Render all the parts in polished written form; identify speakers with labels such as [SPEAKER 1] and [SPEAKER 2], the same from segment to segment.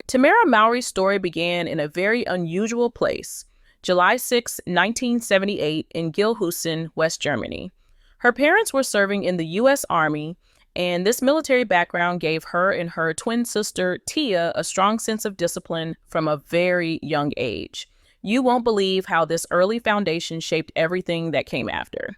[SPEAKER 1] Tamera Mowry's story began in a very unusual place, July 6, 1978, in Gilhusen, West Germany. Her parents were serving in the U.S. Army, and this military background gave her and her twin sister, Tia, a strong sense of discipline from a very young age. You won't believe how this early foundation shaped everything that came after.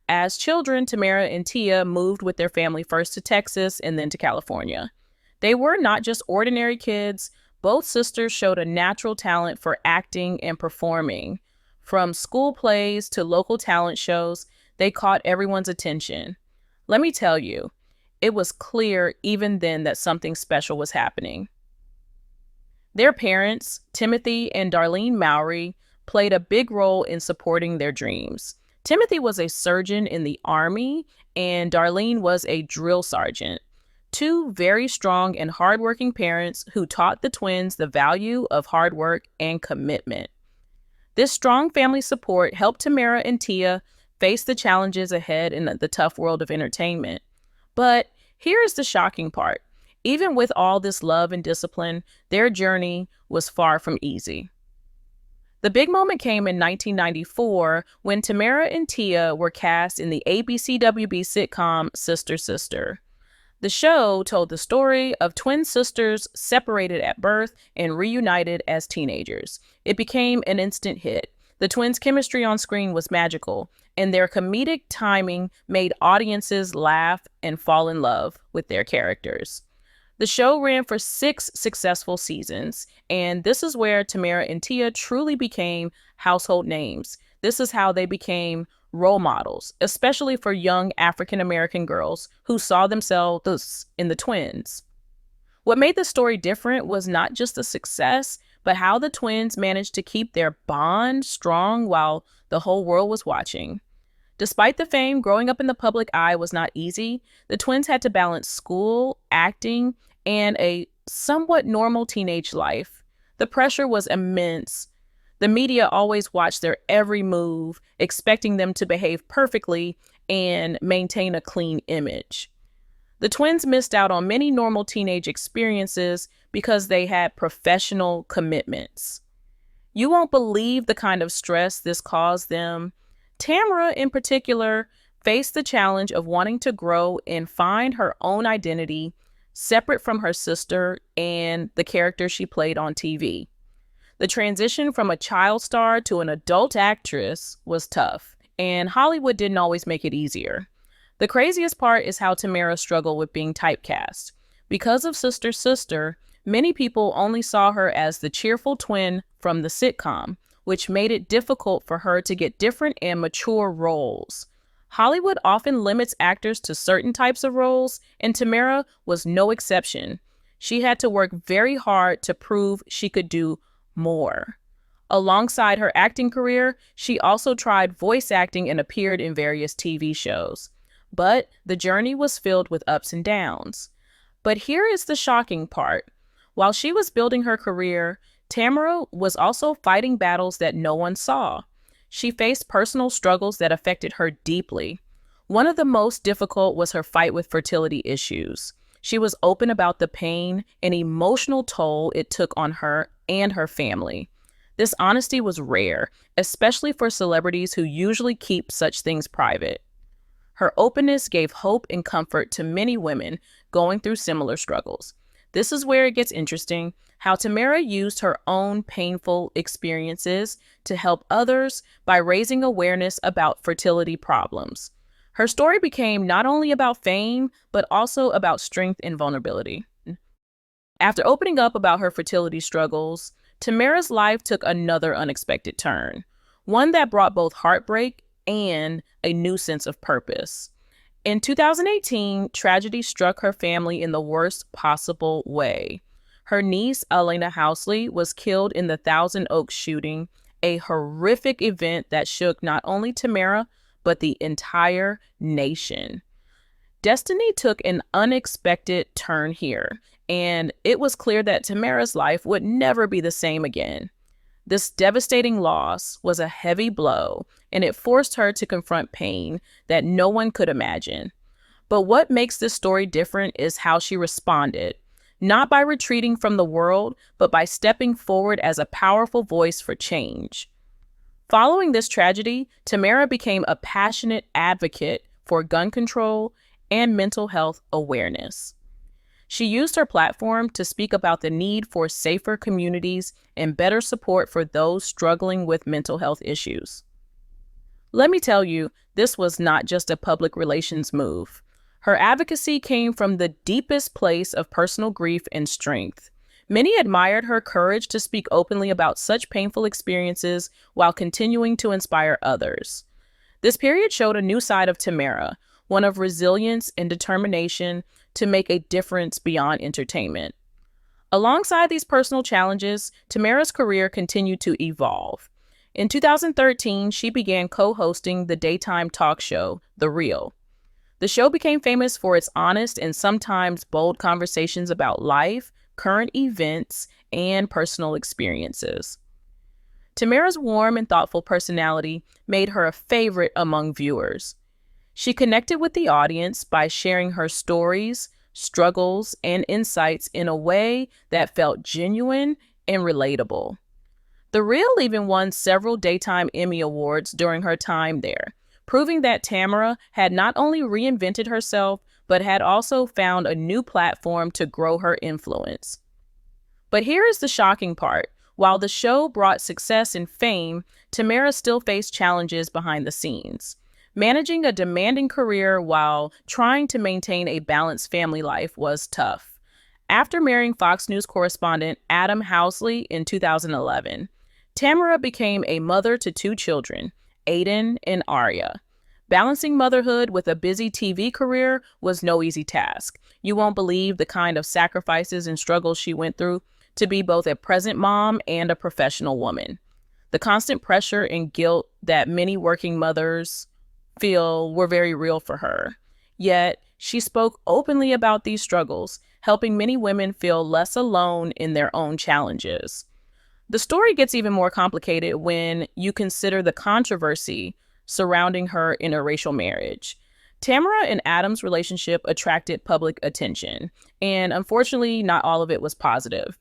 [SPEAKER 1] As children, Tamera and Tia moved with their family first to Texas and then to California. They were not just ordinary kids. Both sisters showed a natural talent for acting and performing. From school plays to local talent shows, they caught everyone's attention. Let me tell you, it was clear even then that something special was happening. Their parents, Timothy and Darlene Mowry, played a big role in supporting their dreams. Timothy was a surgeon in the Army, and Darlene was a drill sergeant. Two very strong and hardworking parents who taught the twins the value of hard work and commitment. This strong family support helped Tamera and Tia face the challenges ahead in the tough world of entertainment. But here's the shocking part. Even with all this love and discipline, their journey was far from easy. The big moment came in 1994 when Tamera and Tia were cast in the ABC-WB sitcom Sister Sister. The show told the story of twin sisters separated at birth and reunited as teenagers. It became an instant hit. The twins' chemistry on screen was magical, and their comedic timing made audiences laugh and fall in love with their characters. The show ran for 6 successful seasons, and this is where Tamera and Tia truly became household names. This is how they became role models, especially for young African-American girls who saw themselves in the twins. What made the story different was not just the success, but how the twins managed to keep their bond strong while the whole world was watching. Despite the fame, growing up in the public eye was not easy. The twins had to balance school, acting, and a somewhat normal teenage life. The pressure was immense. The media always watched their every move, expecting them to behave perfectly and maintain a clean image. The twins missed out on many normal teenage experiences because they had professional commitments. You won't believe the kind of stress this caused them. Tamera, in particular, faced the challenge of wanting to grow and find her own identity separate from her sister and the character she played on TV. The transition from a child star to an adult actress was tough, and Hollywood didn't always make it easier. The craziest part is how Tamera struggled with being typecast. Because of Sister Sister, many people only saw her as the cheerful twin from the sitcom, which made it difficult for her to get different and mature roles. Hollywood often limits actors to certain types of roles, and Tamera was no exception. She had to work very hard to prove she could do more. Alongside her acting career, she also tried voice acting and appeared in various TV shows. But the journey was filled with ups and downs. But here is the shocking part. While she was building her career, Tamera was also fighting battles that no one saw. She faced personal struggles that affected her deeply. One of the most difficult was her fight with fertility issues. She was open about the pain and emotional toll it took on her and her family. This honesty was rare, especially for celebrities who usually keep such things private. Her openness gave hope and comfort to many women going through similar struggles. This is where it gets interesting, how Tamera used her own painful experiences to help others by raising awareness about fertility problems. Her story became not only about fame, but also about strength and vulnerability. After opening up about her fertility struggles, Tamera's life took another unexpected turn, one that brought both heartbreak and a new sense of purpose. In 2018, tragedy struck her family in the worst possible way. Her niece, Elena Housley, was killed in the Thousand Oaks shooting, a horrific event that shook not only Tamera, but the entire nation. Destiny took an unexpected turn here, and it was clear that Tamera's life would never be the same again. This devastating loss was a heavy blow, and it forced her to confront pain that no one could imagine. But what makes this story different is how she responded. not by retreating from the world, but by stepping forward as a powerful voice for change. Following this tragedy, Tamera became a passionate advocate for gun control and mental health awareness. She used her platform to speak about the need for safer communities and better support for those struggling with mental health issues. Let me tell you, this was not just a public relations move. Her advocacy came from the deepest place of personal grief and strength. Many admired her courage to speak openly about such painful experiences while continuing to inspire others. This period showed a new side of Tamera, one of resilience and determination to make a difference beyond entertainment. Alongside these personal challenges, Tamera's career continued to evolve. In 2013, she began co-hosting the daytime talk show, The Real. The show became famous for its honest and sometimes bold conversations about life, current events, and personal experiences. Tamera's warm and thoughtful personality made her a favorite among viewers. She connected with the audience by sharing her stories, struggles, and insights in a way that felt genuine and relatable. The Real even won several Daytime Emmy Awards during her time there, proving that Tamera had not only reinvented herself, but had also found a new platform to grow her influence. But here is the shocking part. While the show brought success and fame, Tamera still faced challenges behind the scenes. Managing a demanding career while trying to maintain a balanced family life was tough. After marrying Fox News correspondent Adam Housley in 2011, Tamera became a mother to two children, Aiden and Arya. Balancing motherhood with a busy TV career was no easy task. You won't believe the kind of sacrifices and struggles she went through to be both a present mom and a professional woman. The constant pressure and guilt that many working mothers feel were very real for her. Yet, she spoke openly about these struggles, helping many women feel less alone in their own challenges. The story gets even more complicated when you consider the controversy surrounding her interracial marriage. Tamera and Adam's relationship attracted public attention, and unfortunately, not all of it was positive.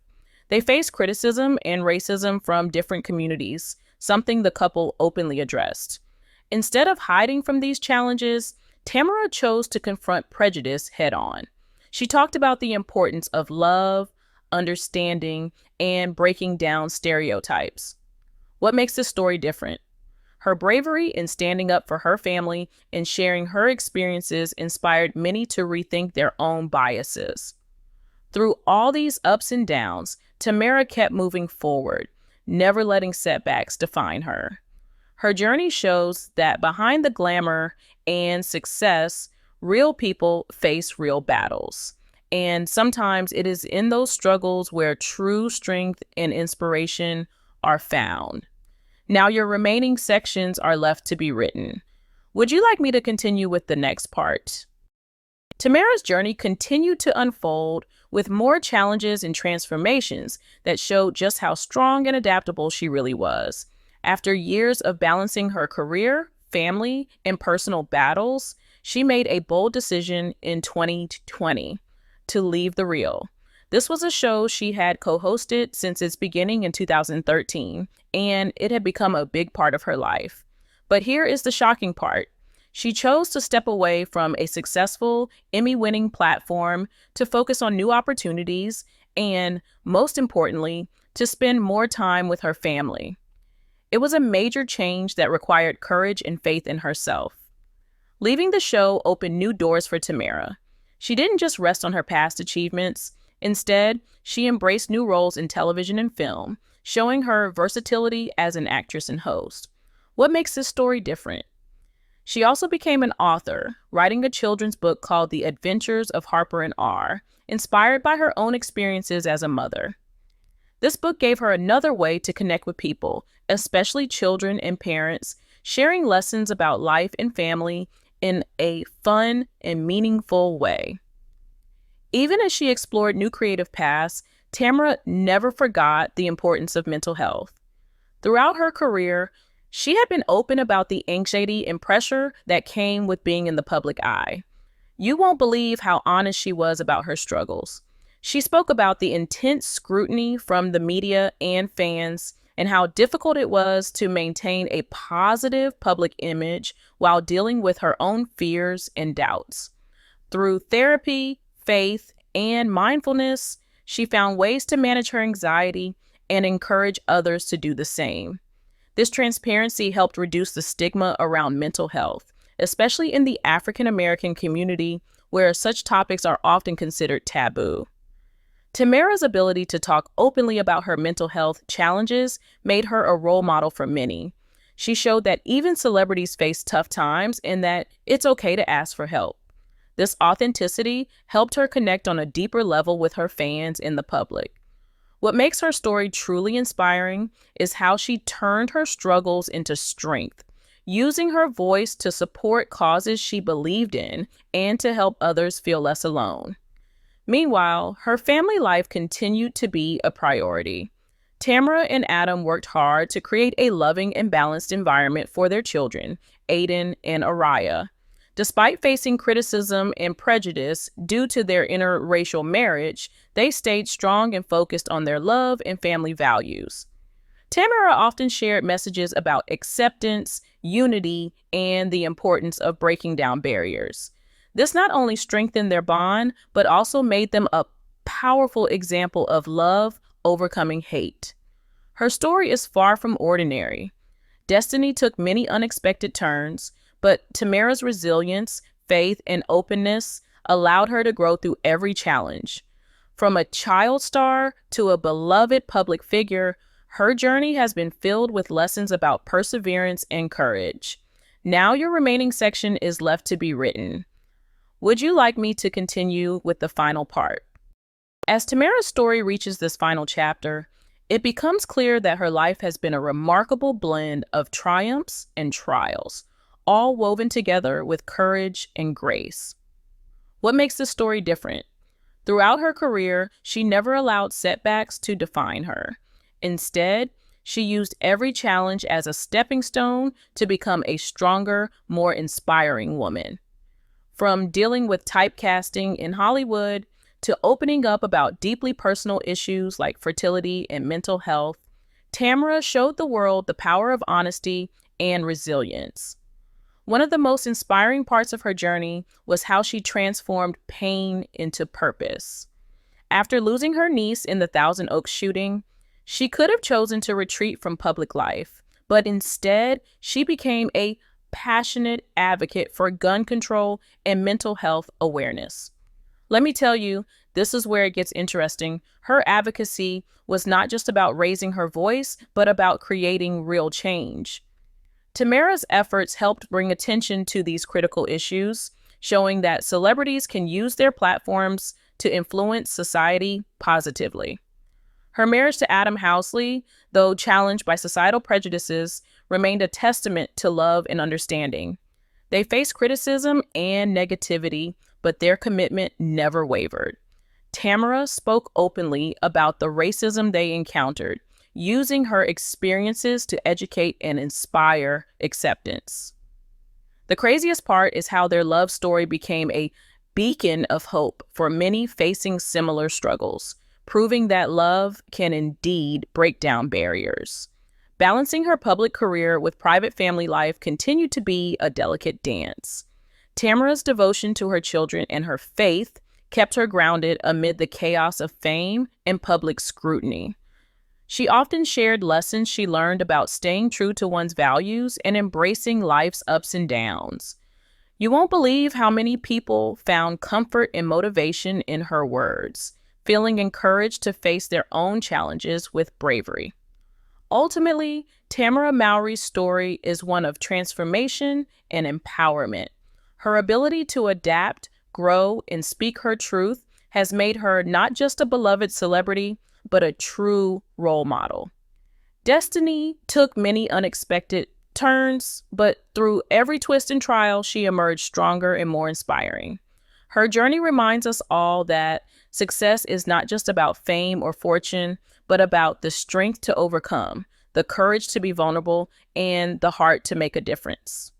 [SPEAKER 1] They faced criticism and racism from different communities, something the couple openly addressed. Instead of hiding from these challenges, Tamera chose to confront prejudice head-on. She talked about the importance of love, understanding, and breaking down stereotypes. What makes this story different? Her bravery in standing up for her family and sharing her experiences inspired many to rethink their own biases. Through all these ups and downs, Tamera kept moving forward, never letting setbacks define her. Her journey shows that behind the glamour and success, real people face real battles. And sometimes it is in those struggles where true strength and inspiration are found. Now your remaining sections are left to be written. Would you like me to continue with the next part? Tamera's journey continued to unfold with more challenges and transformations that showed just how strong and adaptable she really was. After years of balancing her career, family, and personal battles, she made a bold decision in 2020 to leave The Real. This was a show she had co-hosted since its beginning in 2013, and it had become a big part of her life. But here is the shocking part. She chose to step away from a successful Emmy-winning platform to focus on new opportunities and, most importantly, to spend more time with her family. It was a major change that required courage and faith in herself. Leaving the show opened new doors for Tamera. She didn't just rest on her past achievements. Instead, she embraced new roles in television and film, showing her versatility as an actress and host. What makes this story different? She also became an author, writing a children's book called The Adventures of Harper and R, inspired by her own experiences as a mother. This book gave her another way to connect with people, especially children and parents, sharing lessons about life and family in a fun and meaningful way. Even as she explored new creative paths, Tamera never forgot the importance of mental health. Throughout her career, she had been open about the anxiety and pressure that came with being in the public eye. You won't believe how honest she was about her struggles. She spoke about the intense scrutiny from the media and fans and how difficult it was to maintain a positive public image while dealing with her own fears and doubts. Through therapy, faith, and mindfulness, she found ways to manage her anxiety and encourage others to do the same. This transparency helped reduce the stigma around mental health, especially in the African American community where such topics are often considered taboo. Tamera's ability to talk openly about her mental health challenges made her a role model for many. She showed that even celebrities face tough times and that it's okay to ask for help. This authenticity helped her connect on a deeper level with her fans and the public. What makes her story truly inspiring is how she turned her struggles into strength, using her voice to support causes she believed in and to help others feel less alone. Meanwhile, her family life continued to be a priority. Tamera and Adam worked hard to create a loving and balanced environment for their children, Aiden and Araya. Despite facing criticism and prejudice due to their interracial marriage, they stayed strong and focused on their love and family values. Tamera often shared messages about acceptance, unity, and the importance of breaking down barriers. This not only strengthened their bond, but also made them a powerful example of love overcoming hate. Her story is far from ordinary. Destiny took many unexpected turns, but Tamera's resilience, faith, and openness allowed her to grow through every challenge. From a child star to a beloved public figure, her journey has been filled with lessons about perseverance and courage. Now your remaining section is left to be written. Would you like me to continue with the final part? As Tamera's story reaches this final chapter, it becomes clear that her life has been a remarkable blend of triumphs and trials, all woven together with courage and grace. What makes this story different? Throughout her career, she never allowed setbacks to define her. Instead, she used every challenge as a stepping stone to become a stronger, more inspiring woman. From dealing with typecasting in Hollywood to opening up about deeply personal issues like fertility and mental health, Tamera showed the world the power of honesty and resilience. One of the most inspiring parts of her journey was how she transformed pain into purpose. After losing her niece in the Thousand Oaks shooting, she could have chosen to retreat from public life, but instead, she became a passionate advocate for gun control and mental health awareness. Let me tell you, this is where it gets interesting. Her advocacy was not just about raising her voice, but about creating real change. Tamera's efforts helped bring attention to these critical issues, showing that celebrities can use their platforms to influence society positively. Her marriage to Adam Housley, though challenged by societal prejudices, remained a testament to love and understanding. They faced criticism and negativity, but their commitment never wavered. Tamera spoke openly about the racism they encountered, using her experiences to educate and inspire acceptance. The craziest part is how their love story became a beacon of hope for many facing similar struggles, proving that love can indeed break down barriers. Balancing her public career with private family life continued to be a delicate dance. Tamera's devotion to her children and her faith kept her grounded amid the chaos of fame and public scrutiny. She often shared lessons she learned about staying true to one's values and embracing life's ups and downs. You won't believe how many people found comfort and motivation in her words, feeling encouraged to face their own challenges with bravery. Ultimately, Tamera Mowry's story is one of transformation and empowerment. Her ability to adapt, grow, and speak her truth has made her not just a beloved celebrity, but a true role model. Destiny took many unexpected turns, but through every twist and trial, she emerged stronger and more inspiring. Her journey reminds us all that success is not just about fame or fortune, but about the strength to overcome, the courage to be vulnerable, and the heart to make a difference.